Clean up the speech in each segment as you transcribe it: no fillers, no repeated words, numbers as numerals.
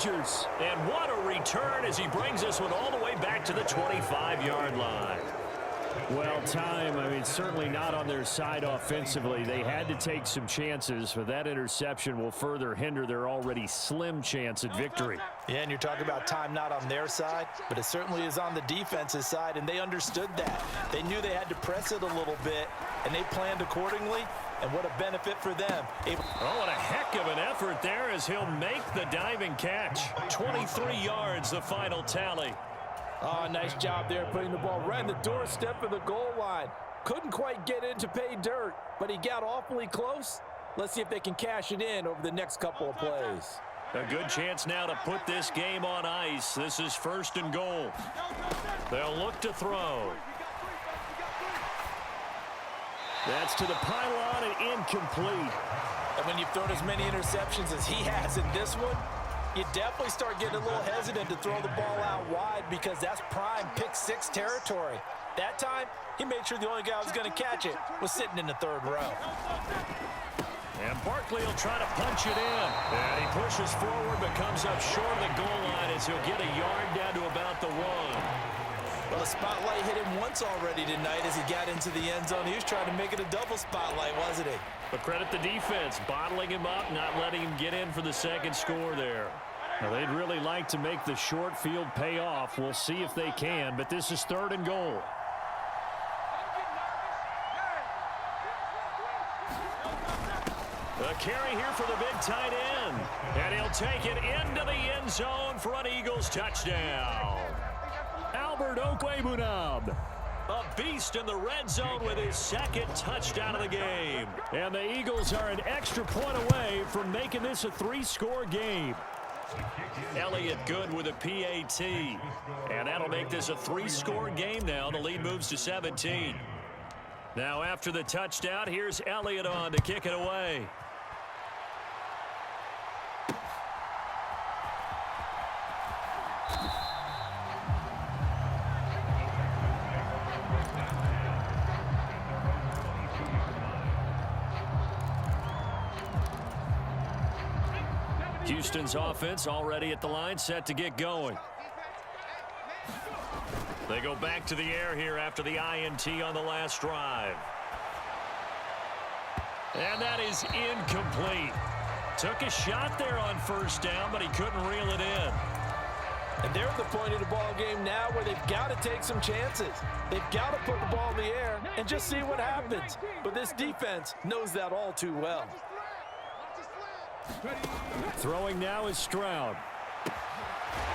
Chargers. And what a return as he brings this one all the way back to the 25-yard line. Well, certainly not on their side offensively. They had to take some chances, but that interception will further hinder their already slim chance at victory. Yeah, and you're talking about time not on their side, but it certainly is on the defense's side, and they understood that. They knew they had to press it a little bit, and they planned accordingly, and what a benefit for them. Oh, what a heck of an effort there as he'll make the diving catch. 23 yards, the final tally. Oh, nice job there putting the ball right in the doorstep of the goal line. Couldn't quite get in to pay dirt, but he got awfully close. Let's see if they can cash it in over the next couple of plays. A good chance now to put this game on ice. This is 1st and goal. They'll look to throw. That's to the pylon and incomplete. And when you've thrown as many interceptions as he has in this one, you definitely start getting a little hesitant to throw the ball out wide because that's prime pick-six territory. That time, he made sure the only guy who was going to catch it was sitting in the 3rd row. And Barkley will try to punch it in. And he pushes forward but comes up short of the goal line as he'll get a yard down to about the 1. Well, the spotlight hit him once already tonight as he got into the end zone. He was trying to make it a double spotlight, wasn't he? But credit the defense, bottling him up, not letting him get in for the 2nd score there. Now, they'd really like to make the short field pay off. We'll see if they can, but this is 3rd and goal. A carry here for the big tight end. And he'll take it into the end zone for an Eagles touchdown. Albert Okwebunam, a beast in the red zone with his 2nd touchdown of the game. And the Eagles are an extra point away from making this a 3-score game. Elliott good with a PAT. And that'll make this a 3-score game now. The lead moves to 17. Now after the touchdown, here's Elliott on to kick it away. Houston's offense already at the line, set to get going. They go back to the air here after the INT on the last drive. And that is incomplete. Took a shot there on 1st down, but he couldn't reel it in. And they're at the point of the ball game now where they've got to take some chances. They've got to put the ball in the air and just see what happens. But this defense knows that all too well. Throwing now is Stroud.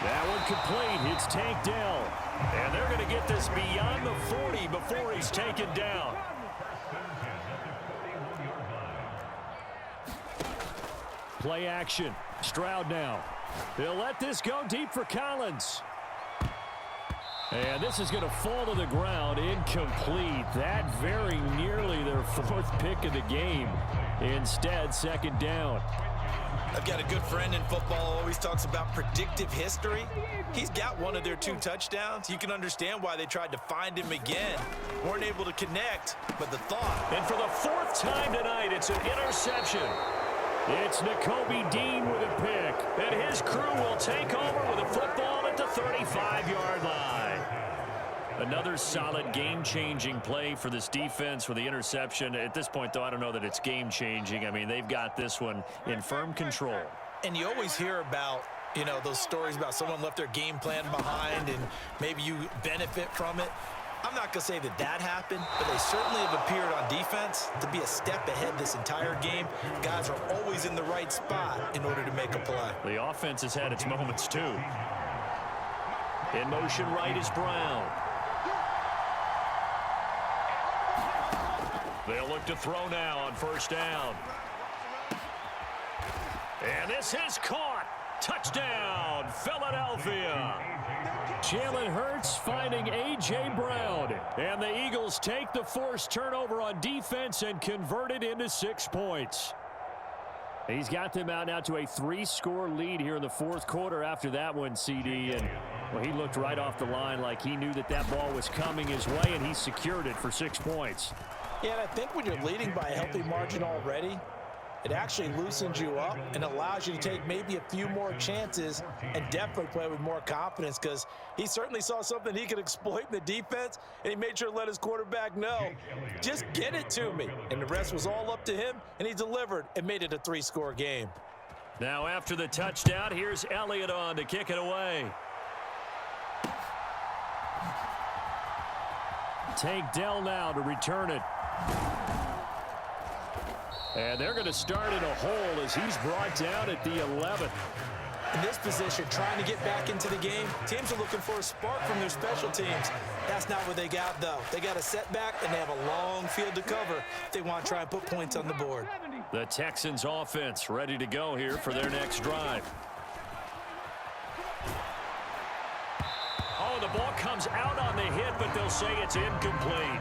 That one complete. It's Tank Dell. And they're going to get this beyond the 40 before he's taken down. Play action. Stroud now. They'll let this go deep for Collins. And this is going to fall to the ground. Incomplete. That very nearly their 4th pick of the game. Instead, 2nd down. I've got a good friend in football who always talks about predictive history. He's got one of their 2 touchdowns. You can understand why they tried to find him again. Weren't able to connect, but the thought. And for the 4th time tonight, it's an interception. It's Nakobe Dean with a pick. And his crew will take over with a football at the 35-yard line. Another solid game-changing play for this defense with the interception. At this point, though, I don't know that it's game-changing. I mean, they've got this one in firm control. And you always hear about, those stories about someone left their game plan behind and maybe you benefit from it. I'm not going to say that that happened, but they certainly have appeared on defense to be a step ahead this entire game. Guys are always in the right spot in order to make a play. The offense has had its moments, too. In motion right is Brown. They'll look to throw now on 1st down. And this is caught. Touchdown, Philadelphia. Jalen Hurts finding A.J. Brown. And the Eagles take the forced turnover on defense and convert it into 6 points. He's got them out now to a 3-score lead here in the 4th quarter after that one, CD. And well, he looked right off the line like he knew that ball was coming his way, and he secured it for 6 points. Yeah, and I think when you're leading by a healthy margin already, It actually loosens you up and allows you to take maybe a few more chances and definitely play with more confidence, because he certainly saw something he could exploit in the defense, and he made sure to let his quarterback know, just get it to me. And the rest was all up to him, and he delivered and made it a 3-score game. Now after the touchdown, here's Elliott on to kick it away. Tank Dell now to return it. And they're going to start in a hole as he's brought down at the 11th. In this position, trying to get back into the game, teams are looking for a spark from their special teams. That's not what they got, though. They got a setback, and they have a long field to cover if they want to try and put points on the board. The Texans offense ready to go here for their next drive. Oh, the ball comes out on the hit, but they'll say it's incomplete.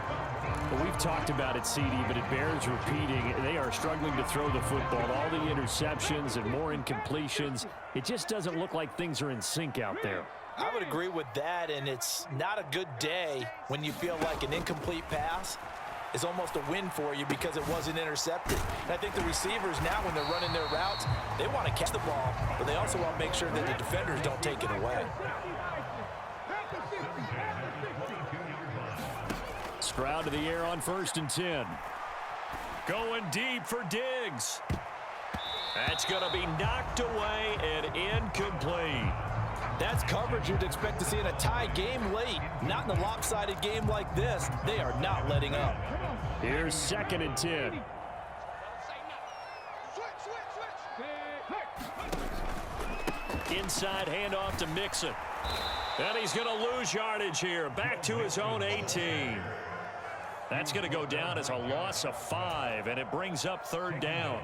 Well, we've talked about it, CD, but it bears repeating. They are struggling to throw the football. All the interceptions and more incompletions. It just doesn't look like things are in sync out there. I would agree with that, and it's not a good day when you feel like an incomplete pass is almost a win for you because it wasn't intercepted. And I think the receivers now, when they're running their routes, they want to catch the ball, but they also want to make sure that the defenders don't take it away. Stroud to the air on 1st and 10. Going deep for Diggs. That's going to be knocked away and incomplete. That's coverage you'd expect to see in a tie game late. Not in a lopsided game like this. They are not letting up. Here's 2nd and 10. Inside handoff to Mixon. And he's going to lose yardage here. Back to his own 18. That's going to go down as a loss of 5, and it brings up 3rd down.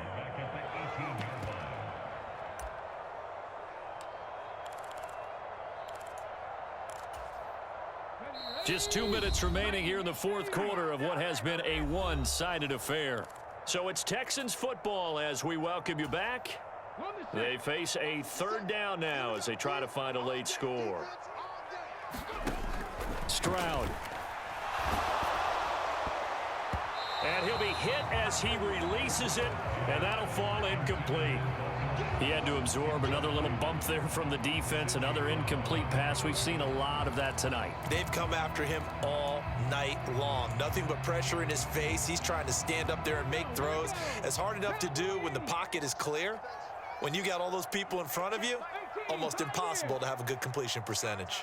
Just 2 minutes remaining here in the 4th quarter of what has been a one-sided affair. So it's Texans football as we welcome you back. They face a 3rd down now as they try to find a late score. Stroud. And he'll be hit as he releases it, and that'll fall incomplete. He had to absorb another little bump there from the defense, another incomplete pass. We've seen a lot of that tonight. They've come after him all night long. Nothing but pressure in his face. He's trying to stand up there and make throws. It's hard enough to do when the pocket is clear. When you got all those people in front of you, almost impossible to have a good completion percentage.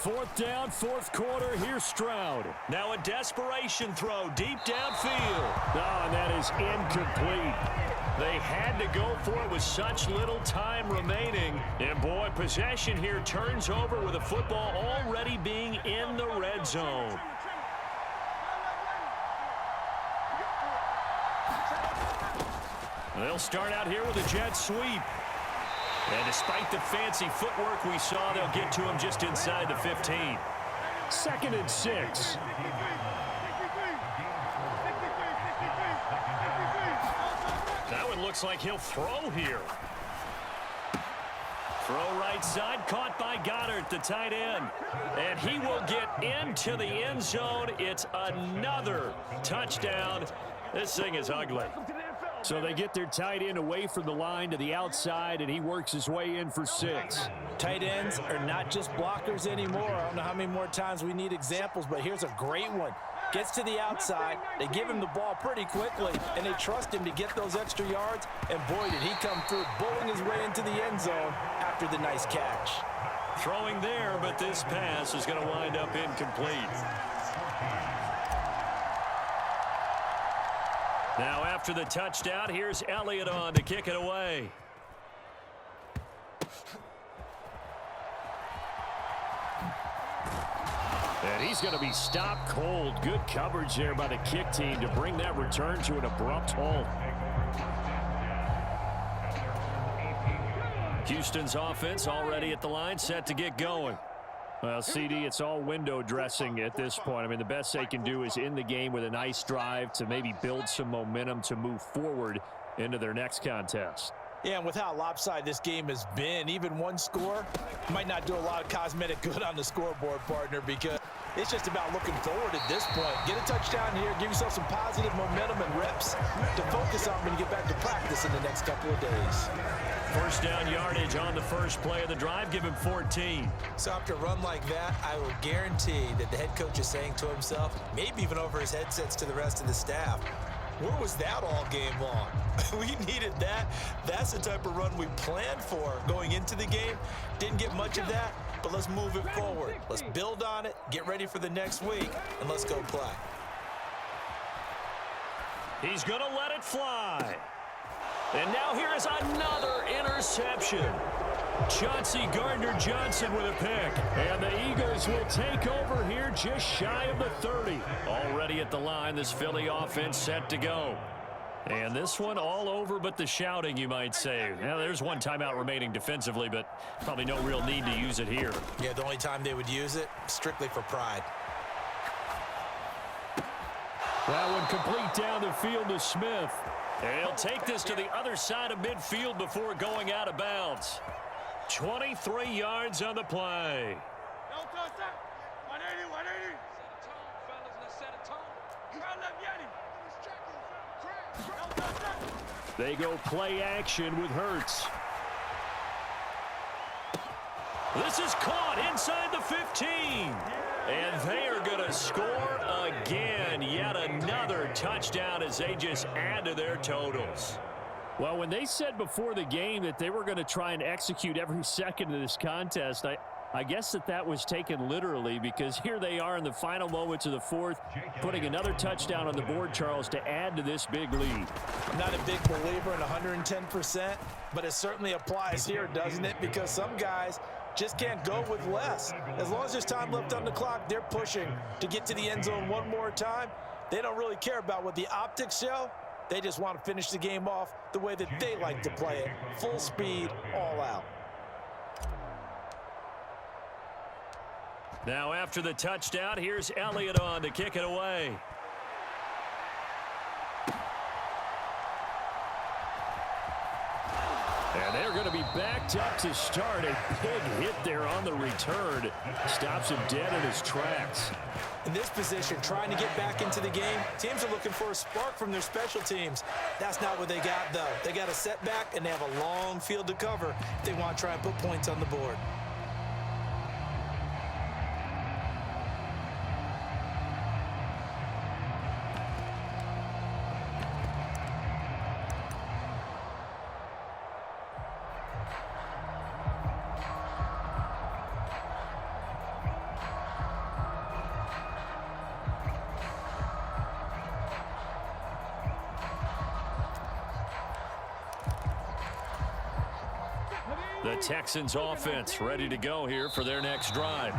4th down, 4th quarter. Here's Stroud. Now a desperation throw deep downfield. Oh, and that is incomplete. They had to go for it with such little time remaining. And, boy, possession here turns over with the football already being in the red zone. They'll start out here with a jet sweep. And despite the fancy footwork we saw, they'll get to him just inside the 15. 2nd and 6. That one looks like he'll throw here. Throw right side, caught by Goddard, the tight end. And he will get into the end zone. It's another touchdown. This thing is ugly. So they get their tight end away from the line to the outside, and he works his way in for 6. Tight ends are not just blockers anymore. I don't know how many more times we need examples, but here's a great one. Gets to the outside, they give him the ball pretty quickly, and they trust him to get those extra yards, and boy, did he come through, bowling his way into the end zone after the nice catch. Throwing there, but this pass is going to wind up incomplete. Now after the touchdown, here's Elliott on to kick it away. And he's going to be stopped cold. Good coverage there by the kick team to bring that return to an abrupt halt. Houston's offense already at the line, set to get going. Well, CD, it's all window dressing at this point. I mean, the best they can do is in the game with a nice drive to maybe build some momentum to move forward into their next contest. Yeah, and with how lopsided this game has been, even one score might not do a lot of cosmetic good on the scoreboard, partner, because it's just about looking forward at this point. Get a touchdown here, give yourself some positive momentum and reps to focus on when you get back to practice in the next couple of days. First down yardage on the first play of the drive. Give him 14. So after a run like that, I will guarantee that the head coach is saying to himself, maybe even over his headsets to the rest of the staff, where was that all game long? We needed that. That's the type of run we planned for going into the game. Didn't get much of that, but let's move it forward. Let's build on it, get ready for the next week, and let's go play. He's going to let it fly. And now here is another interception. Chauncey Gardner-Johnson with a pick. And the Eagles will take over here just shy of the 30. Already at the line, this Philly offense set to go. And this one all over but the shouting, you might say. Now, there's one timeout remaining defensively, but probably no real need to use it here. Yeah, the only time they would use it, strictly for pride. That one complete down the field to Smith. And he'll take this to the other side of midfield before going out of bounds. 23 yards on the play. They go play action with Hurts. This is caught inside the 15. And they are going to score again. Yet another touchdown as they just add to their totals. Well, when they said before the game that they were going to try and execute every second of this contest, I guess that was taken literally, because here they are in the final moments of the fourth, putting another touchdown on the board, Charles, to add to this big lead. I'm not a big believer in 110%, but it certainly applies here, doesn't it? Because some guys just can't go with less. As long as there's time left on the clock, they're pushing to get to the end zone one more time. They don't really care about what the optics show. They just want to finish the game off the way that they like to play it. Full speed, all out. Now after the touchdown, here's Elliott on to kick it away. And they're going to be backed up to start. A big hit there on the return. Stops him dead in his tracks. In this position, trying to get back into the game, teams are looking for a spark from their special teams. That's not what they got, though. They got a setback, and they have a long field to cover if they want to try and put points on the board. The Texans offense ready to go here for their next drive.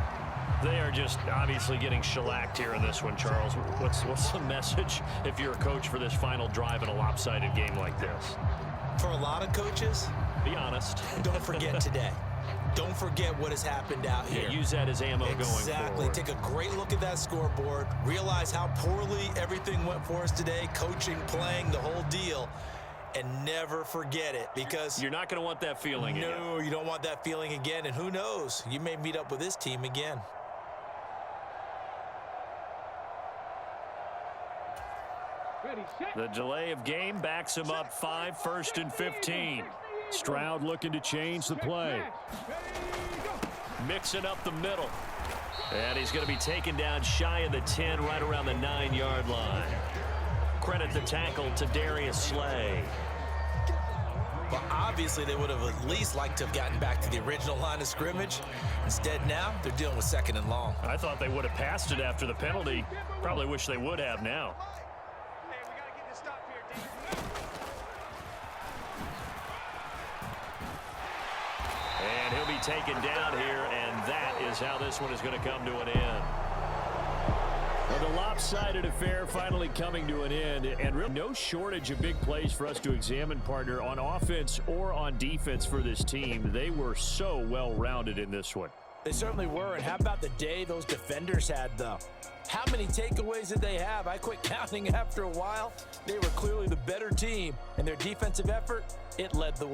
They are just obviously getting shellacked here in this one, Charles. What's the message if you're a coach for this final drive in a lopsided game like this? For a lot of coaches, be honest. Don't forget today. Don't forget what has happened out here. Yeah, use that as ammo going forward. Exactly. Take a great look at that scoreboard. Realize how poorly everything went for us today. Coaching, playing, the whole deal. And never forget it, because you're not going to want that feeling again. No, you don't want that feeling again. And who knows? You may meet up with this team again. The delay of game backs him up 5, 1st and 15. Stroud looking to change the play. Mixing up the middle. And he's going to be taken down shy of the 10, right around the 9-yard line. Credit the tackle to Darius Slay. Well, obviously, they would have at least liked to have gotten back to the original line of scrimmage. Instead, now, they're dealing with 2nd and long. I thought they would have passed it after the penalty. Probably wish they would have now. And he'll be taken down here, and that is how this one is going to come to an end. Well, the lopsided affair finally coming to an end, and really no shortage of big plays for us to examine, partner, on offense or on defense for this team. They were so well-rounded in this one. They certainly were, and how about the day those defenders had, though? How many takeaways did they have? I quit counting after a while. They were clearly the better team, and their defensive effort, it led the way.